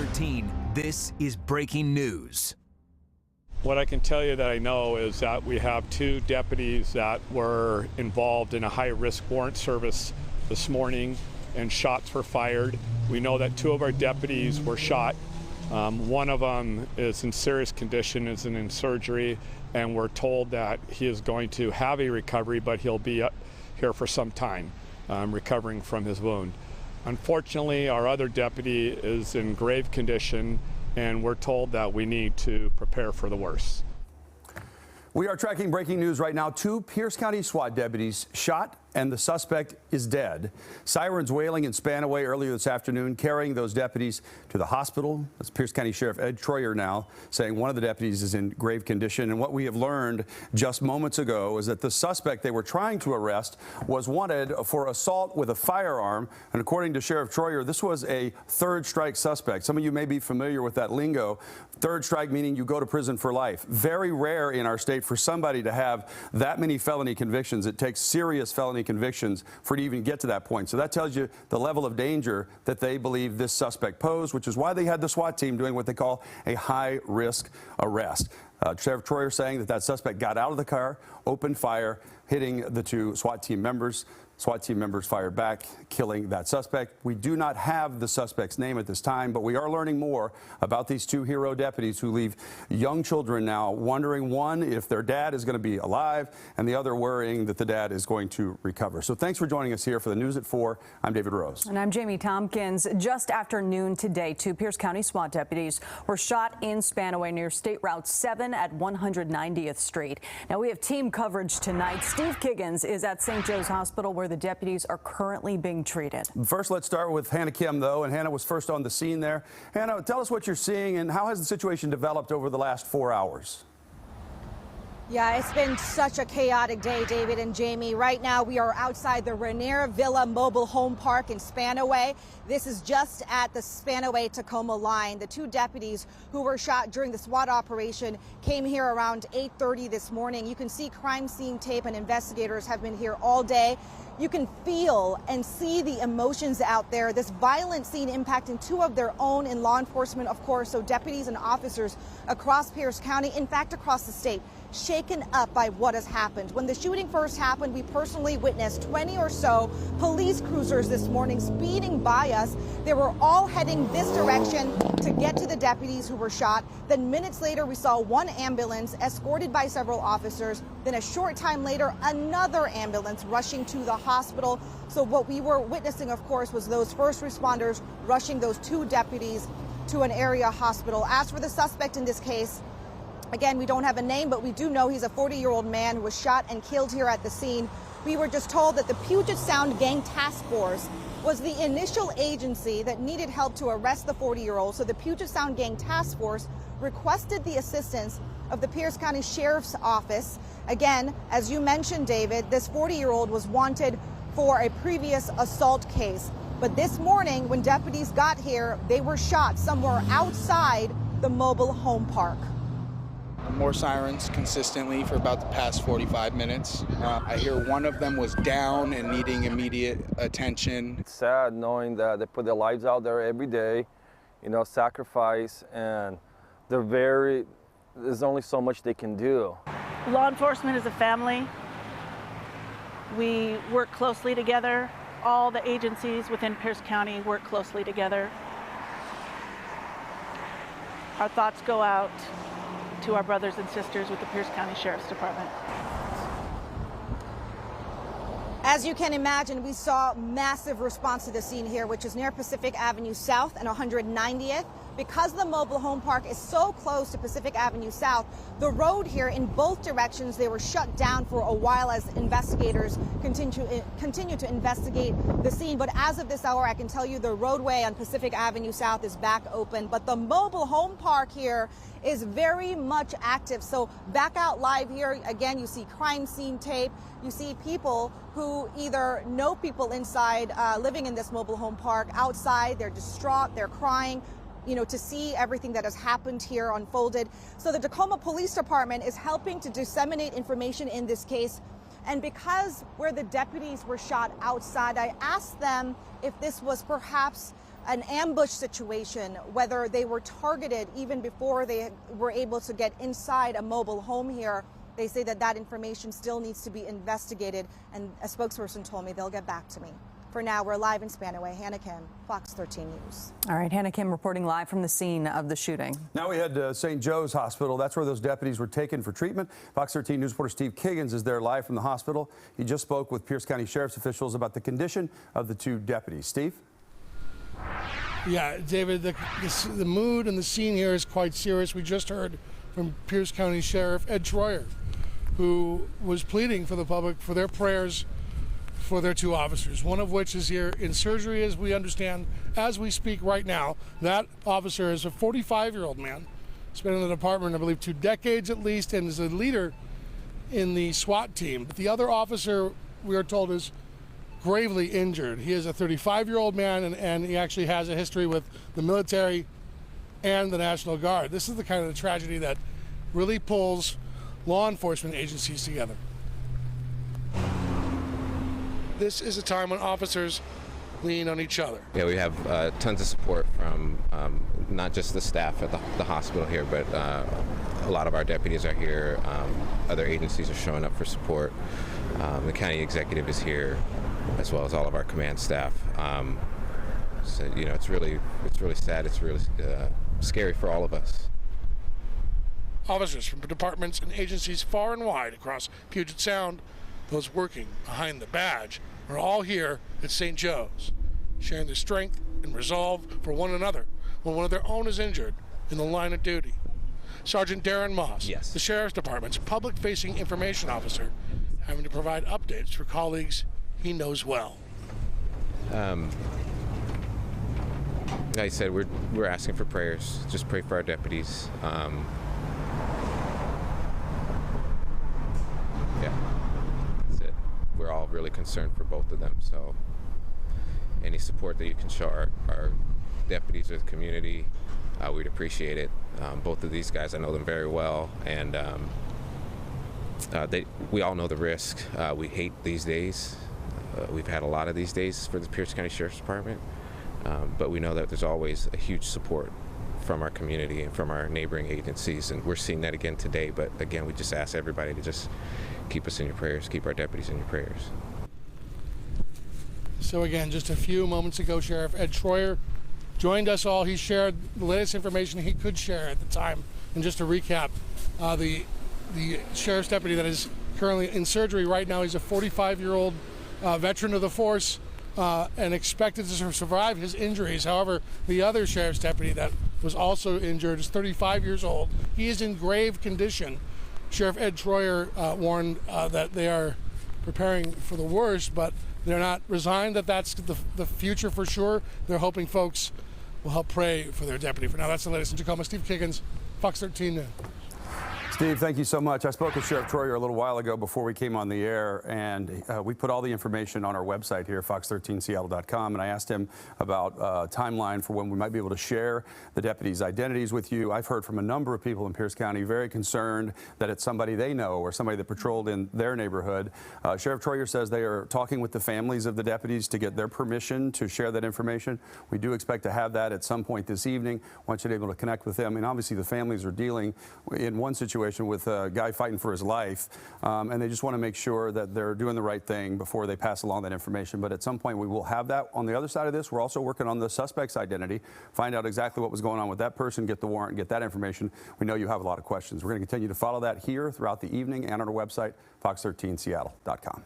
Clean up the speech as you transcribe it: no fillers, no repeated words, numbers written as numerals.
13, this is breaking news. What I can tell you that I know is that we have 2 deputies that were involved in a high-risk warrant service this morning, and shots were fired. We know that 2 of our deputies were shot. One of them is in serious condition, is in surgery, and we're told that he is going to have a recovery, but he'll be here for some time, recovering from his wound. Unfortunately, our other deputy is in grave condition, and we're told that we need to prepare for the worst. We are tracking breaking news right now. 2 Pierce County SWAT deputies shot, and the suspect is dead. Sirens wailing in Spanaway earlier this afternoon, carrying those deputies to the hospital. That's Pierce County Sheriff Ed Troyer now saying one of the deputies is in grave condition. And what we have learned just moments ago is that the suspect they were trying to arrest was wanted for assault with a firearm. And according to Sheriff Troyer, this was a third strike suspect. Some of you may be familiar with that lingo. Third strike meaning you go to prison for life. Very rare in our state for somebody to have that many felony convictions. It takes serious felony convictions for it to even get to that point. So that tells you the level of danger that they believe this suspect posed, which is why they had the SWAT team doing what they call a high-risk arrest. Sheriff Troyer saying that suspect got out of the car, opened fire, hitting the 2 SWAT team members. SWAT team members fired back, killing that suspect. We do not have the suspect's name at this time, but we are learning more about these 2 hero deputies who leave young children now wondering, one, if their dad is going to be alive, and the other worrying that the dad is going to recover. So thanks for joining us here for the News at 4. I'm David Rose. And I'm Jamie Tompkins. Just after noon today, 2 Pierce County SWAT deputies were shot in Spanaway near State Route 7 at 190th Street. Now, we have team coverage tonight. Steve Kiggins is at St. Joe's Hospital, where the deputies are currently being treated. First, let's start with Hannah Kim, though, and Hannah was first on the scene there. Hannah, tell us what you're seeing and how has the situation developed over the last 4 hours? Yeah, it's been such a chaotic day, David and Jamie. Right now, we are outside the Rainier Villa Mobile Home Park in Spanaway. This is just at the Spanaway-Tacoma line. The 2 deputies who were shot during the SWAT operation came here around 8:30 this morning. You can see crime scene tape, and investigators have been here all day. You can feel and see the emotions out there. This violent scene impacting 2 of their own in law enforcement, of course, so deputies and officers across Pierce County, in fact, across the state, shaken up by what has happened. When the shooting first happened, we personally witnessed 20 or so police cruisers this morning speeding by us. They were all heading this direction to get to the deputies who were shot. Then minutes later, we saw 1 ambulance escorted by several officers. Then a short time later, another ambulance rushing to the hospital. So what we were witnessing, of course, was those first responders rushing those 2 deputies to an area hospital. As for the suspect in this case, again, we don't have a name, but we do know he's a 40-year-old man who was shot and killed here at the scene. We were just told that the Puget Sound Gang Task Force was the initial agency that needed help to arrest the 40-year-old. So the Puget Sound Gang Task Force requested the assistance of the Pierce County Sheriff's Office. Again, as you mentioned, David, this 40-year-old was wanted for a previous assault case. But this morning, when deputies got here, they were shot somewhere outside the mobile home park. More sirens consistently for about the past 45 minutes. I hear one of them was down and needing immediate attention. It's sad knowing that they put their lives out there every day, sacrifice, and there's only so much they can do. Law enforcement is a family. We work closely together. All the agencies within Pierce County work closely together. Our thoughts go out to our brothers and sisters with the Pierce County Sheriff's Department. As you can imagine, we saw massive response to the scene here, which is near Pacific Avenue South and 190th. Because the mobile home park is so close to Pacific Avenue South, the road here in both directions, they were shut down for a while as investigators continue to investigate the scene. But as of this hour, I can tell you the roadway on Pacific Avenue South is back open. But the mobile home park here is very much active. So back out live here, again, you see crime scene tape. You see people who either know people inside living in this mobile home park. Outside, they're distraught, they're crying, to see everything that has happened here unfolded. So the Tacoma Police Department is helping to disseminate information in this case. And because where the deputies were shot outside, I asked them if this was perhaps an ambush situation, whether they were targeted even before they were able to get inside a mobile home here. They say that that information still needs to be investigated, and a spokesperson told me they'll get back to me. For now, we're live in Spanaway. Hannah Kim, Fox 13 News. All right, Hannah Kim reporting live from the scene of the shooting. Now we head to St. Joe's Hospital. That's where those deputies were taken for treatment. Fox 13 News reporter Steve Kiggins is there live from the hospital. He just spoke with Pierce County Sheriff's officials about the condition of the two deputies. Steve? Yeah, David, the mood and the scene here is quite serious. We just heard from Pierce County Sheriff Ed Troyer, who was pleading for the public for their prayers for their two officers, one of which is here in surgery, as we understand, as we speak right now. That officer is a 45-year-old man. He's been in the department, I believe, 2 decades at least, and is a leader in the SWAT team. But the other officer, we are told, is gravely injured. He is a 35-year-old man, and he actually has a history with the military and the National Guard. This is the kind of tragedy that really pulls law enforcement agencies together. This is a time when officers lean on each other. Yeah, we have tons of support from not just the staff at the hospital here, but a lot of our deputies are here. Other agencies are showing up for support. The county executive is here, as well as all of our command staff. So, you know, it's really sad. It's really scary for all of us. Officers from departments and agencies far and wide across Puget Sound, those working behind the badge, are all here at St. Joe's, sharing their strength and resolve for one another when one of their own is injured in the line of duty. Sergeant Darren Moss, yes, the Sheriff's Department's public-facing information officer, having to provide updates for colleagues he knows well. Like I said, we're asking for prayers. Just pray for our deputies. Yeah, that's it. We're all really concerned for both of them, so any support that you can show our deputies or the community, we'd appreciate it. Both of these guys, I know them very well, and we all know the risk. We hate these days. We've had a lot of these days for the Pierce County Sheriff's Department, but we know that there's always a huge support from our community and from our neighboring agencies, and we're seeing that again today. But again, we just ask everybody to just keep us in your prayers, keep our deputies in your prayers. So again, just a few moments ago, Sheriff Ed Troyer joined us all. He shared the latest information he could share at the time. And just to recap, the sheriff's deputy that is currently in surgery right now, he's a 45-year-old veteran of the force and expected to survive his injuries. However, the other sheriff's deputy that was also injured is 35 years old. He is in grave condition. Sheriff Ed Troyer warned that they are preparing for the worst, but they're not resigned that that's the future for sure. They're hoping folks will help pray for their deputy. For now, that's the latest in Tacoma. Steve Kiggins, Fox 13 News. Steve, thank you so much. I spoke with Sheriff Troyer a little while ago before we came on the air, and we put all the information on our website here, fox13seattle.com, and I asked him about a timeline for when we might be able to share the deputies' identities with you. I've heard from a number of people in Pierce County very concerned that it's somebody they know or somebody that patrolled in their neighborhood. Sheriff Troyer says they are talking with the families of the deputies to get their permission to share that information. We do expect to have that at some point this evening once you're able to connect with them. And obviously the families are dealing in one situation with a guy fighting for his life, and they just want to make sure that they're doing the right thing before they pass along that information. But at some point we will have that. On the other side of this, we're also working on the suspect's identity, find out exactly what was going on with that person, get the warrant, get that information. We know you have a lot of questions. We're going to continue to follow that here throughout the evening and on our website, fox13seattle.com.